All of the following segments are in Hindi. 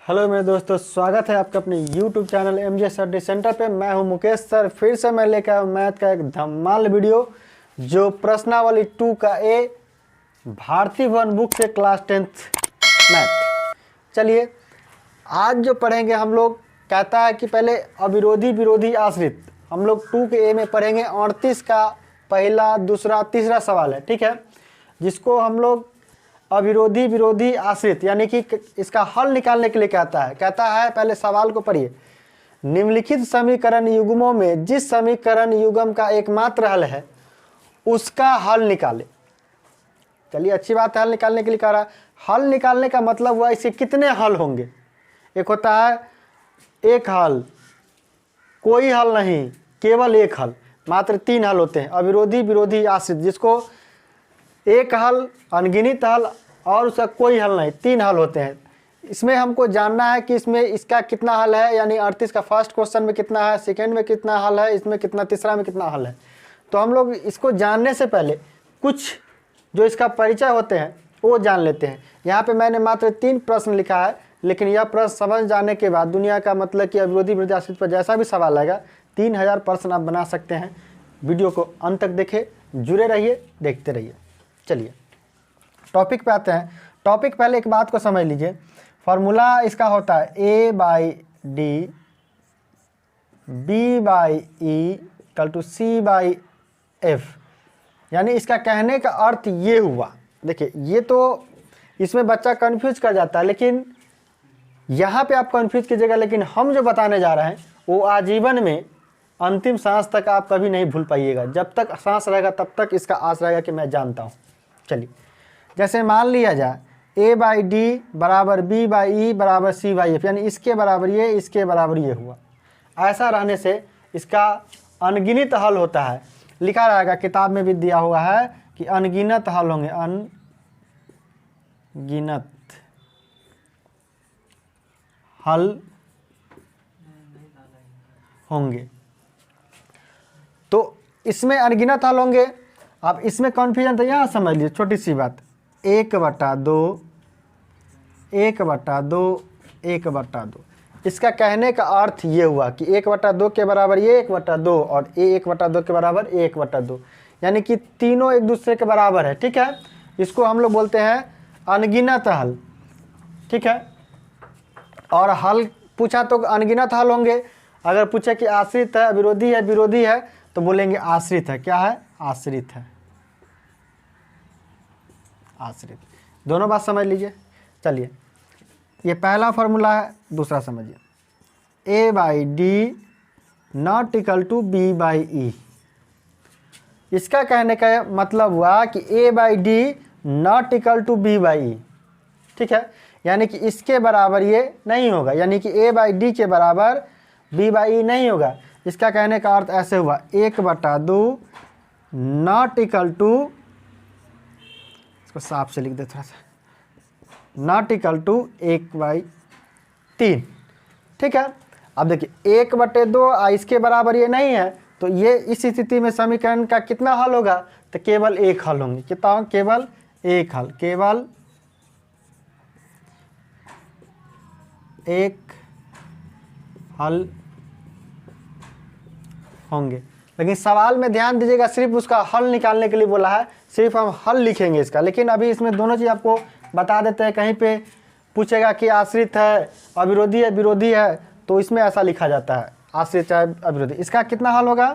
हेलो मेरे दोस्तों, स्वागत है आपका अपने YouTube channel MJ study centre पे। मैं हूं मुकेश सर। फिर से मैं लेकर आया मैथ का एक धमाल वीडियो जो प्रश्नावली 2 का ए भारतीय वन बुक से क्लास 10th मैथ। चलिए आज जो पढ़ेंगे हम लोग, कहता है कि पहले अविरोधी विरोधी आश्रित हम लोग 2 के ए में पढ़ेंगे। 38 का पहला दूसरा तीसरा सवाल है, ठीक है, जिसको हम लोग अविरोधी विरोधी आश्रित यानी कि इसका हल निकालने के लिए कहता है पहले सवाल को पढ़िए। निम्नलिखित समीकरण युग्मों में जिस समीकरण युग्म का एकमात्र हल है उसका हल निकाले। चलिए अच्छी बात है, हल निकालने के लिए कह रहा है। हल निकालने का मतलब हुआ इसके कितने हल होंगे। एक होता है एक हल, कोई हल नहीं, केवल एक हल, मात्र 3 हल होते हैं अविरोधी विरोधी आश्रित, जिसको एक हल, अनगिनत हल और उसका कोई हल नहीं, 3 हल होते हैं। इसमें हमको जानना है कि इसमें इसका कितना हल है, यानी 38 का फर्स्ट क्वेश्चन में कितना है, सेकंड में कितना हल है, इसमें कितना, तीसरा में कितना हल है। तो हम लोग इसको जानने से पहले कुछ जो इसका परिचय होते हैं वो जान लेते हैं। यहाँ पे मैंने मात्र 3 प्रश्न लिखा है, लेकिन यह प्रश्न समझ जाने के बाद दुनिया का मतलब कि अविरोधी विरोधी आश्रित पर जैसा भी सवाल आएगा 3000 प्रश्न आप बना सकते हैं। वीडियो को अंत तक देखें, जुड़े रहिए, देखते रहिए। चलिए टॉपिक पे आते हैं। टॉपिक पहले एक बात को समझ लीजिए। फॉर्मूला इसका होता है A/D B/E = C/F, यानी इसका कहने का अर्थ ये हुआ। देखिए ये तो इसमें बच्चा कंफ्यूज कर जाता है, लेकिन यहाँ पे आप कंफ्यूज कीजिएगा, लेकिन हम जो बताने जा रहे हैं वो आजीवन में अंतिम सांस तक आप कभी नहीं भूल पाइएगा। जब तक सांस रहेगा तब तक इसका आस रहेगा कि मैं जानता हूँ। चलिए जैसे मान लिया जाए A/D = B/E = C/F, यानी इसके बराबर ये, इसके बराबर ये हुआ। ऐसा रहने से इसका अनगिनत हल होता है। लिखा रहेगा, किताब में भी दिया हुआ है कि अनगिनत हल होंगे, अनगिनत हल होंगे। तो इसमें अनगिनत हल होंगे। अब इसमें कन्फ्यूजन तो यहाँ समझ लीजिए, छोटी सी बात, 1/2 1/2 1/2। इसका कहने का अर्थ ये हुआ कि 1/2 के बराबर ये 1/2 और ये 1/2 के बराबर 1/2, यानी कि तीनों एक दूसरे के बराबर है, ठीक है। इसको हम लोग बोलते हैं अनगिनत हल, ठीक है। और हल पूछा तो अनगिनत हल होंगे। अगर पूछे कि आश्रित है, विरोधी है, विरोधी है, तो बोलेंगे आश्रित है। क्या है? आश्रित है, आश्रित। दोनों बात समझ लीजिए। चलिए ये पहला फॉर्मूला है, दूसरा समझिए। A/D ≠ B/E, इसका कहने का मतलब हुआ कि A/D ≠ B/E, ठीक है, यानी कि इसके बराबर ये नहीं होगा, यानी कि A/D के बराबर B/E नहीं होगा। इसका कहने का अर्थ ऐसे हुआ, 1/2 ≠ इसको साफ से लिख दे थोड़ा सा, ≠ 1/3, ठीक है। अब देखिए 1/2 इसके बराबर ये नहीं है, तो ये इस स्थिति में समीकरण का कितना हल होगा? तो केवल एक हल होंगे। कितना? केवल एक हल, केवल एक हल होंगे। लेकिन सवाल में ध्यान दीजिएगा, सिर्फ उसका हल निकालने के लिए बोला है, सिर्फ हम हल लिखेंगे इसका। लेकिन अभी इसमें दोनों चीज़ आपको बता देते हैं। कहीं पे पूछेगा कि आश्रित है, अविरोधी है, विरोधी है, तो इसमें ऐसा लिखा जाता है, आश्रित चाहे अविरोधी। इसका कितना हल होगा?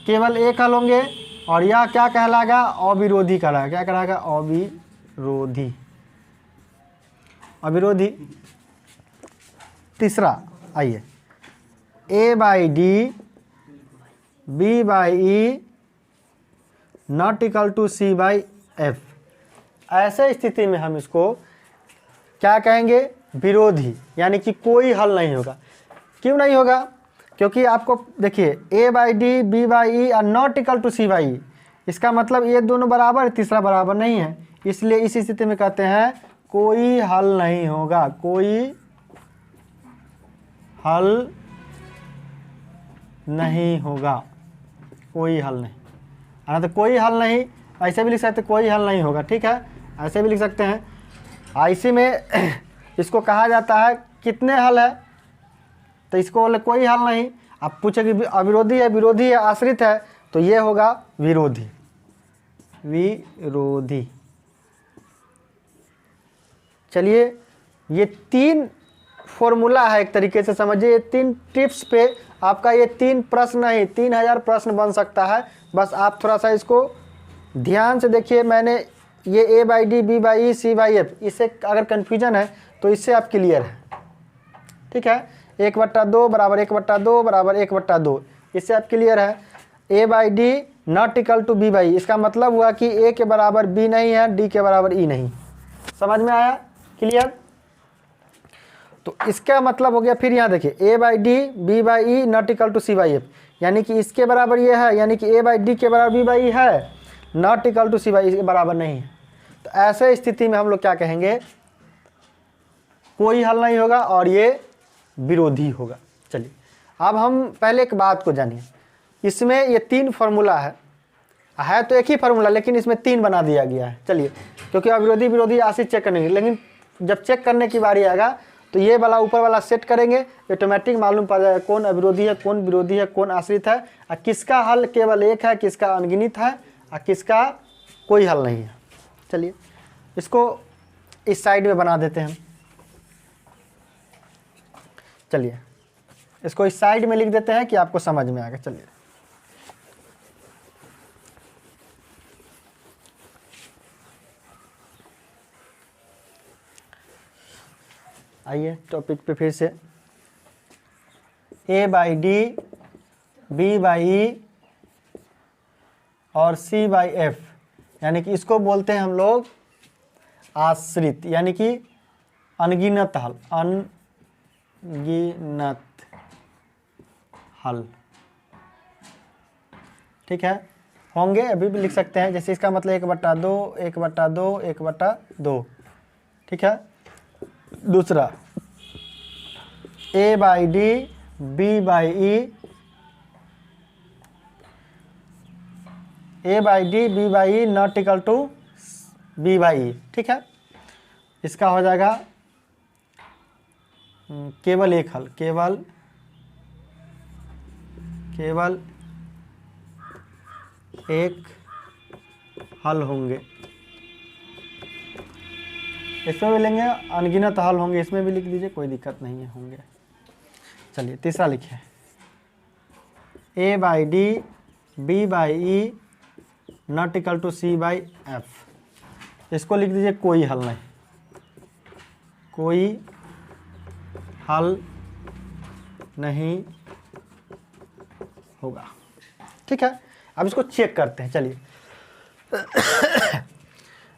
केवल एक हल होंगे। और यह क्या कहलाएगा? अविरोधी कहलाएगा। क्या कहलाएगा? अविरोधी, अविरोधी। तीसरा आइए, A/D B/E ≠ C/F। ऐसे स्थिति में हम इसको क्या कहेंगे? विरोधी, यानी कि कोई हल नहीं होगा। क्यों नहीं होगा? क्योंकि आपको देखिए A/D B/E और ≠ C/E, इसका मतलब ये दोनों बराबर है, तीसरा बराबर नहीं है, इसलिए इस स्थिति में कहते हैं कोई हल नहीं होगा, कोई हल नहीं होगा, कोई हल नहीं। तो कोई हल नहीं, ऐसे भी लिख सकते कोई हल नहीं होगा, ठीक है, ऐसे भी लिख सकते हैं। इसी में इसको कहा जाता है कितने हल है, तो इसको बोले कोई हल नहीं। आप पूछे कि अविरोधी है, विरोधी है, आश्रित है, तो ये होगा विरोधी, विरोधी। चलिए ये 3 फॉर्मूला है, एक तरीके से समझिए। ये 3 टिप्स पे आपका ये 3 प्रश्न नहीं 3000 प्रश्न बन सकता है। बस आप थोड़ा सा इसको ध्यान से देखिए। मैंने ये A/D, B/E, C/F, इससे अगर कन्फ्यूजन है तो इससे आप क्लियर है, ठीक है। 1/2 बराबर 1/2 बराबर 1/2, इससे आप क्लियर है। A/D not equal to B/E, इसका मतलब हुआ कि A के बराबर B नहीं है, D के बराबर E नहीं। समझ में आया? क्लियर? तो इसका मतलब हो गया, फिर यहाँ देखिए A/D B/E not equal to C/F, यानी कि इसके बराबर ये है, यानी कि A/D के बराबर B/E है, नॉट इक्वल टू C/E के बराबर नहीं है। तो ऐसे स्थिति में हम लोग क्या कहेंगे, कोई हल नहीं होगा और ये विरोधी होगा। चलिए अब हम पहले एक बात को जानिए। इसमें ये 3 फार्मूला है तो एक ही फार्मूला, लेकिन इसमें 3 बना दिया गया है। चलिए, क्योंकि अविरोधी विरोधी आश्रित चेक करने, लेकिन जब चेक करने की बारी आएगा तो ये वाला ऊपर वाला सेट करेंगे, ऑटोमेटिक मालूम पड़ जाएगा कौन अविरोधी है, कौन विरोधी है, कौन आश्रित है, और किसका हल केवल एक है, किसका अनगिनत है, और किसका कोई हल नहीं है। चलिए इसको इस साइड में बना देते हैं। चलिए इसको इस साइड में लिख देते हैं कि आपको समझ में आएगा। चलिए आइए टॉपिक पे फिर से। A/D B/E और C/F, यानी कि इसको बोलते हैं हम लोग आश्रित, यानी कि अनगिनत हल, अनगिनत हल, ठीक है। होंगे अभी भी लिख सकते हैं, जैसे इसका मतलब 1/2 1/2 1/2, ठीक है। दूसरा A/D B/E, A/D B/E not equal to B/E, ठीक है। इसका हो जाएगा केवल एक हल, केवल एक हल होंगे। इसमें भी लेंगे अनगिनत हल होंगे, इसमें भी लिख दीजिए, कोई दिक्कत नहीं है, होंगे। चलिए तीसरा लिखिए, A/D B/E not equal to C/F, इसको लिख दीजिए कोई हल नहीं, कोई हल नहीं होगा, ठीक है। अब इसको चेक करते हैं। चलिए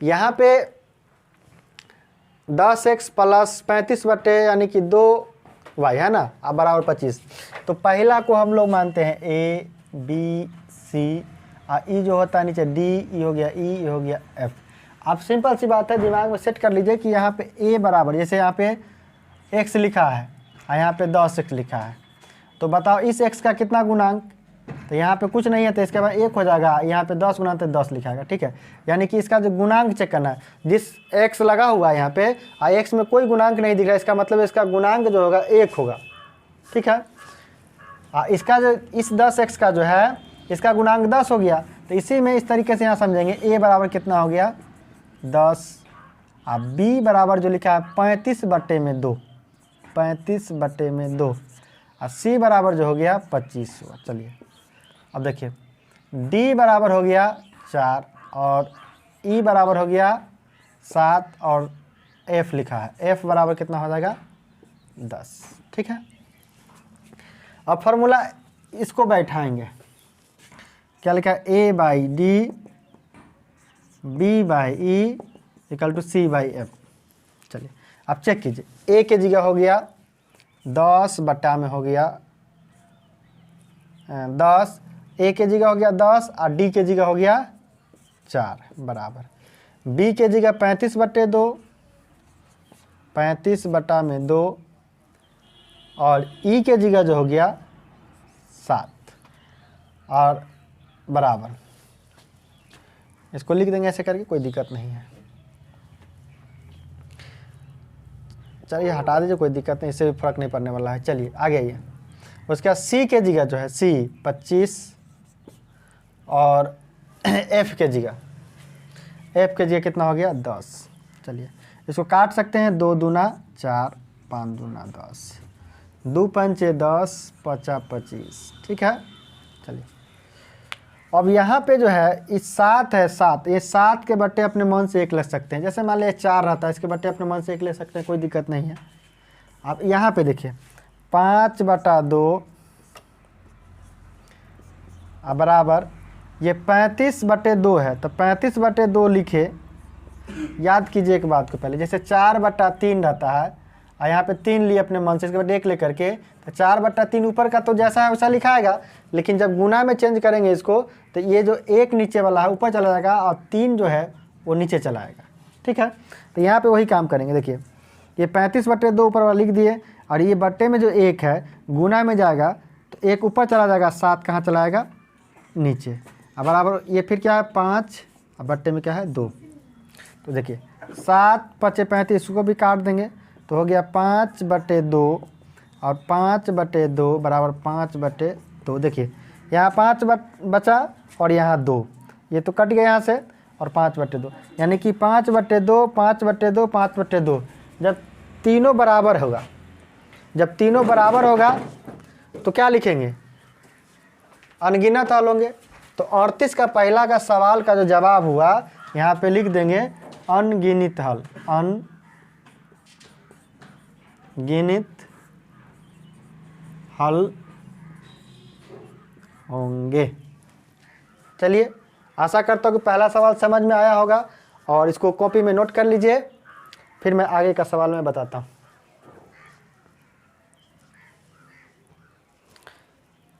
यहाँ पे 10x प्लस 35 बटे यानी कि 2y है ना, अब बराबर 25। तो पहला को हम लोग मानते हैं A B C, और E जो होता है नीचे D, E हो गया E, E हो गया F। अब सिंपल सी बात है, दिमाग में सेट कर लीजिए कि यहाँ पे A बराबर, जैसे यहाँ पे x लिखा है और यहाँ पे 10x लिखा है, तो बताओ इस x का कितना गुणांक। तो यहाँ पे कुछ नहीं है तो इसके बाद 1 हो जाएगा, यहाँ पे 10 गुना तो 10 लिखाएगा, ठीक है। यानी कि इसका जो गुणांक चेक करना है, जिस x लगा हुआ है यहाँ पे और x में कोई गुणांक नहीं दिख रहा है, इसका मतलब इसका गुणांक जो होगा 1 होगा, ठीक है। इसका जो इस 10x का जो है इसका गुणांक 10 हो गया, तो इसी में इस तरीके से यहाँ समझेंगे a बराबर कितना हो गया 10, और b बराबर जो लिखा है 35/2, 35/2, और c बराबर जो हो गया 25 हुआ। चलिए अब देखिए d बराबर हो गया 4 और e बराबर हो गया 7 और f लिखा है, f बराबर कितना हो जाएगा 10, ठीक है। अब फार्मूला इसको बैठाएंगे, क्या लिखा है A/D B/E equal to C/F। चलिए अब चेक कीजिए, a के जगह हो गया 10 बटा में हो गया 10, a के जगह हो गया 10 और d के जगह हो गया 4 बराबर, b के जगह 35/2, 35/2, और e के जगह जो हो गया 7 और बराबर, इसको लिख देंगे ऐसे करके, कोई दिक्कत नहीं है। चलिए हटा दीजिए, कोई दिक्कत नहीं, इससे भी फर्क नहीं पड़ने वाला है। चलिए आगे आइए। उसके बाद सी के जगह जो है सी 25 और एफ के जगह कितना हो गया 10। चलिए इसको काट सकते हैं, 2 दूना 4, 5 दूना 10, 2 पंचे 10, 5 25, ठीक है। चलिए अब यहाँ पे जो है इस 7 है 7, ये 7 के बट्टे अपने मन से 1 ले सकते हैं। जैसे मान लिया 4 रहता है, इसके बट्टे अपने मन से 1 ले सकते हैं, कोई दिक्कत नहीं है। अब यहाँ पे देखिए 5/2 बराबर ये 35/2 है, तो 35/2 लिखे। याद कीजिए एक बात को पहले, जैसे 4/3 रहता है और यहाँ पे 3 लिए अपने मन से, इसके बाद 1 लेकर के, तो 4/3 ऊपर का तो जैसा है वैसा लिखाएगा, लेकिन जब गुना में चेंज करेंगे इसको तो ये जो 1 नीचे वाला है ऊपर चला जाएगा और 3 जो है वो नीचे चला आएगा, ठीक है। तो यहाँ पे वही काम करेंगे। देखिए ये 35/2 ऊपर वाला लिख दिए और ये बट्टे में जो 1 है गुना में जाएगा तो 1 ऊपर चला जाएगा, 7 कहाँ चला आएगा नीचे। अब बराबर ये फिर क्या है 5 और बट्टे में क्या है 2। तो देखिए 7 5 35, इसको भी काट देंगे तो हो गया 5/2 और 5/2 बराबर 5/2। देखिए यहाँ 5 बचा और यहाँ 2, ये तो कट गया यहाँ से, और 5/2 यानी कि 5/2 5/2 5/2। जब तीनों बराबर होगा, जब तीनों बराबर होगा तो क्या लिखेंगे, अनगिनत हल होंगे। तो 38 का पहला का सवाल का जो जवाब हुआ यहाँ पे लिख देंगे अनगिनत हल, अनगिनत हल होंगे। चलिए आशा करता हूँ कि पहला सवाल समझ में आया होगा और इसको कॉपी में नोट कर लीजिए, फिर मैं आगे का सवाल में बताता हूँ।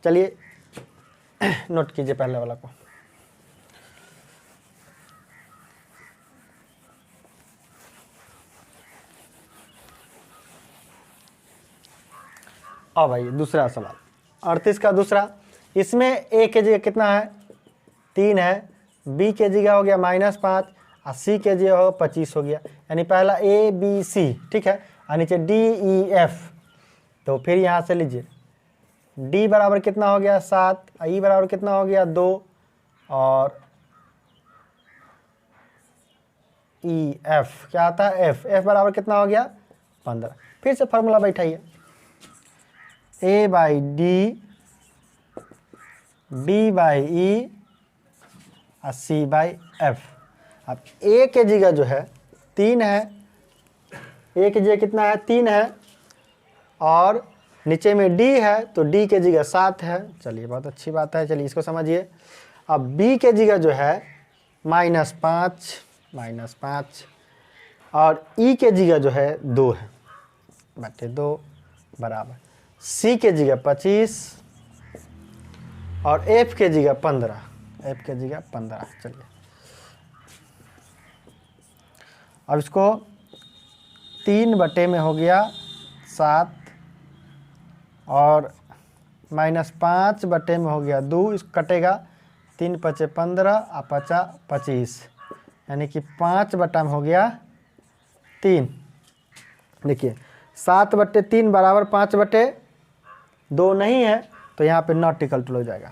चलिए नोट कीजिए पहले वाला को। अब आइए दूसरा सवाल, 38 का दूसरा। इसमें ए के जगह कितना है 3 है, बी के जगह हो गया -5 और सी के जगह हो 25 हो गया। यानी पहला ए बी सी, ठीक है, और नीचे डी ई एफ। तो फिर यहाँ से लीजिए डी बराबर कितना हो गया 7, ई बराबर कितना हो गया 2 और ई एफ क्या आता है एफ बराबर कितना हो गया 15। फिर से फॉर्मूला बैठाइए, A by D, D by E और सी बाई एफ। अब ए के जगह जो है 3 है, ए के जगह कितना है 3 है और नीचे में डी है तो डी के जगह 7 है। चलिए बहुत अच्छी बात है, चलिए इसको समझिए। अब बी के जगह जो है -5 और ई के जगह जो है 2 है, बटे 2 बराबर सी के जगह 25 और एफ के जगह 15, एफ के जगह 15। चलिए अब इसको 3 बटे में हो गया 7 और -5 बटे में हो गया 2, इसको कटेगा 3 5 15 और 5 25, यानी कि 5 बटा में हो गया 3। देखिए 7/3 बराबर 5/2 नहीं है तो यहाँ पे नॉट इक्वल टू हो जाएगा।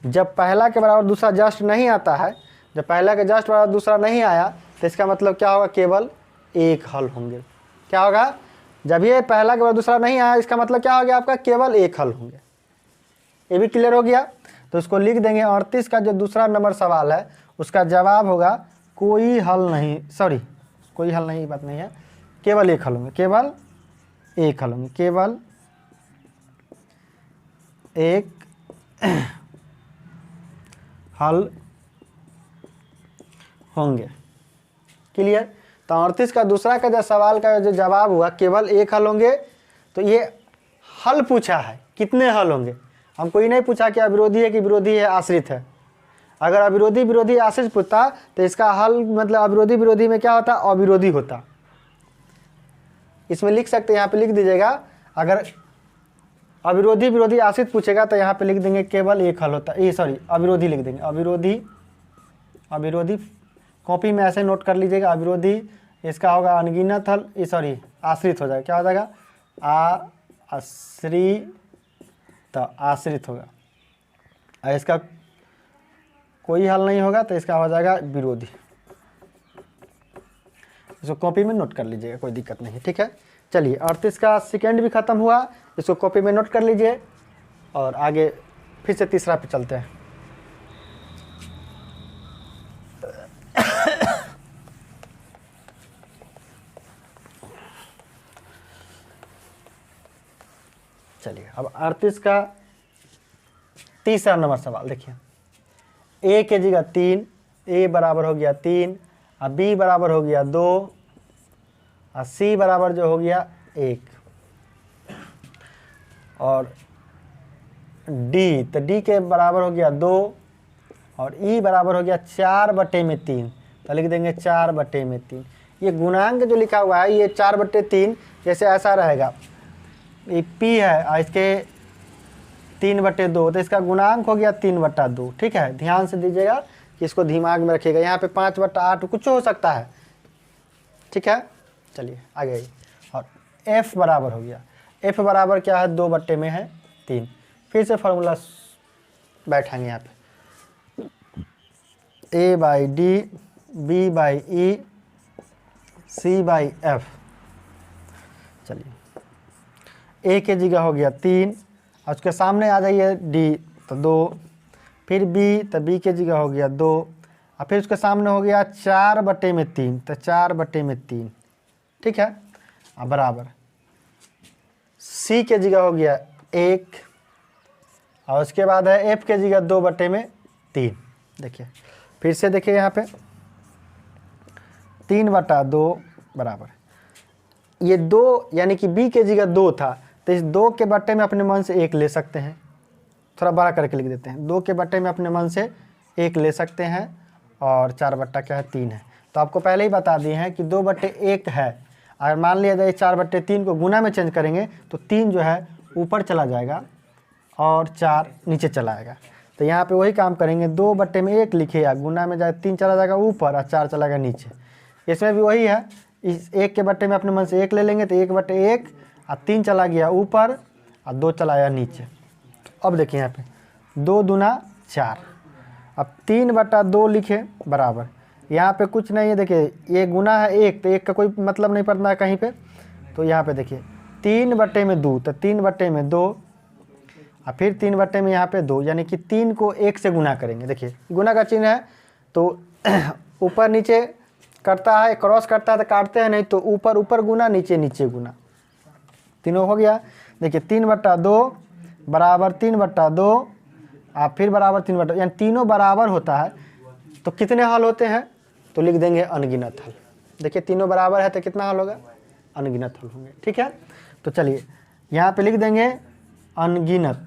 जब पहला के बराबर दूसरा जस्ट नहीं आता है, जब पहला के जस्ट बराबर दूसरा नहीं आया तो इसका मतलब क्या होगा, केवल एक हल होंगे। क्या होगा, जब ये पहला के बराबर दूसरा नहीं आया इसका मतलब क्या हो गया आपका, केवल एक हल होंगे। ये भी क्लियर हो गया। तो इसको लिख देंगे 38 का जो दूसरा नंबर सवाल है उसका जवाब होगा कोई हल नहीं, सॉरी कोई हल नहीं, बात नहीं है, केवल एक हल होंगे, केवल एक हल होंगे, केवल एक हल होंगे। क्लियर। तो 38 का दूसरा का जो सवाल का जो जवाब हुआ केवल एक हल होंगे। तो ये हल पूछा है, कितने हल होंगे, हमको ये नहीं पूछा कि अविरोधी है कि विरोधी है आश्रित है। अगर अविरोधी विरोधी आश्रित पूछता तो इसका हल मतलब अविरोधी विरोधी में क्या होता, अविरोधी होता। इसमें लिख सकते हैं, यहाँ पे लिख दीजिएगा, अगर अविरोधी विरोधी आश्रित पूछेगा तो यहाँ पे लिख देंगे केवल एक हल होता है, ये सॉरी अविरोधी लिख देंगे, अविरोधी कॉपी में ऐसे नोट कर लीजिएगा, अविरोधी इसका होगा अनगिनत हल, ये सॉरी आश्रित हो जाएगा, क्या हो जाएगा, आश्रित, आश्रित होगा। और इसका कोई हल नहीं होगा तो इसका हो जाएगा विरोधी। इसको कॉपी में नोट कर लीजिएगा, कोई दिक्कत नहीं, ठीक है। चलिए 38 का सेकेंड भी खत्म हुआ, इसको कॉपी में नोट कर लीजिए और आगे फिर से तीसरा पे चलते हैं। चलिए अब 38 का तीसरा नंबर सवाल देखिए। ए के जगह 3, ए बराबर हो गया 3, और बी बराबर हो गया 2, और सी बराबर जो हो गया 1, और डी, तो डी के बराबर हो गया 2, और ई बराबर हो गया 4/3, तो लिख देंगे 4/3। ये गुणांक जो लिखा हुआ है ये 4/3 जैसे ऐसा रहेगा, ये पी है और इसके 3/2, तो इसका गुणांक हो गया 3/2, ठीक है। ध्यान से दीजिएगा कि इसको दिमाग में रखिएगा, यहाँ पे 5/8 कुछ हो सकता है, ठीक है। चलिए आगे आइए। और f बराबर हो गया, f बराबर क्या है, 2 में है 3। फिर से फार्मूला बैठाएंगे यहाँ पे, a/d, b/e, c/f। चलिए a के जगह हो गया 3, और उसके सामने आ जाइए d तो 2, फिर b तो b के जगह हो गया 2, और फिर उसके सामने हो गया 4/3, तो 4/3, ठीक है। अब बराबर c के जगह हो गया 1, और उसके बाद है f के जगह 2/3। देखिए फिर से देखिए यहाँ पे 3/2 बराबर, ये 2 यानी कि b के जगह 2 था, तो इस 2 के बट्टे में अपने मन से 1 ले सकते हैं, थोड़ा बड़ा करके लिख देते हैं, 2 के बट्टे में अपने मन से 1 ले सकते हैं, और 4/3 है। तो आपको पहले ही बता दिए हैं कि 2/1 है। अगर मान लिया जाए 4/3 को गुना में चेंज करेंगे तो 3 जो है ऊपर चला जाएगा और 4 नीचे चला आएगा। तो यहाँ पे वही काम करेंगे, 2/1 लिखे या गुना में जाए 3 चला जाएगा ऊपर और 4 चला जाएगा नीचे। इसमें भी वही है, इस 1 के बट्टे में अपने मन से 1 ले लेंगे तो 1/1, और 3 चला गया ऊपर और 2 चला गया नीचे। अब देखिए यहाँ पे 2 दूना 4, अब 3/2 लिखे बराबर, यहाँ पे कुछ नहीं है, देखिए ये गुना है 1, तो 1 का कोई मतलब नहीं पड़ना है कहीं पे। तो यहाँ पे देखिए 3/2, तो 3/2, और फिर 3 में यहाँ पे 2, यानी कि 3 को 1 से गुना करेंगे। देखिए गुना का चिन्ह है तो ऊपर नीचे करता है, क्रॉस करता है तो काटते हैं, नहीं तो ऊपर ऊपर गुना, नीचे नीचे गुना, तीनों हो गया। देखिए 3/2 बराबर 3/2, और फिर बराबर 3/2, यानी तीनों बराबर होता है। तो कितने हल होते हैं, तो लिख देंगे अनगिनत हल। देखिए तीनों बराबर है तो कितना हल होगा, अनगिनत हल होंगे, ठीक है। तो चलिए यहाँ पे लिख देंगे अनगिनत,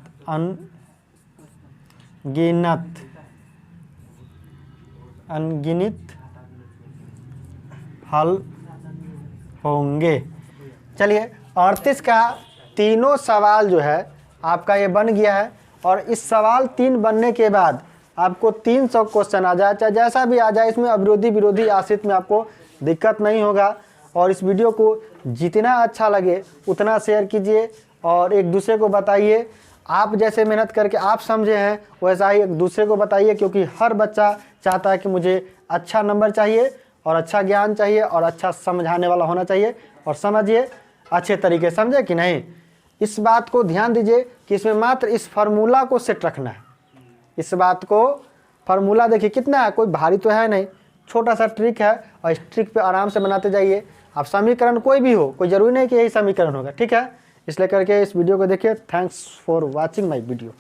अनगिनत हल होंगे। चलिए 38 का तीनों सवाल जो है आपका ये बन गया है, और इस सवाल 3 बनने के बाद आपको 300 क्वेश्चन आ जाए, चाहे जैसा भी आ जाए, इसमें अविरोधी विरोधी आश्रित में आपको दिक्कत नहीं होगा। और इस वीडियो को जितना अच्छा लगे उतना शेयर कीजिए और एक दूसरे को बताइए। आप जैसे मेहनत करके आप समझे हैं वैसा ही एक दूसरे को बताइए, क्योंकि हर बच्चा चाहता है कि मुझे अच्छा नंबर चाहिए और अच्छा ज्ञान चाहिए और अच्छा समझाने वाला होना चाहिए। और समझिए अच्छे तरीके, समझे कि नहीं। इस बात को ध्यान दीजिए कि इसमें मात्र इस फार्मूला को सेट रखना है। इस बात को फार्मूला देखिए कितना है, कोई भारी तो है नहीं, छोटा सा ट्रिक है, और इस ट्रिक पे आराम से बनाते जाइए। आप समीकरण कोई भी हो, कोई ज़रूरी नहीं कि यही समीकरण होगा, ठीक है। इसलिए करके इस वीडियो को देखिए। Thanks for watching my video.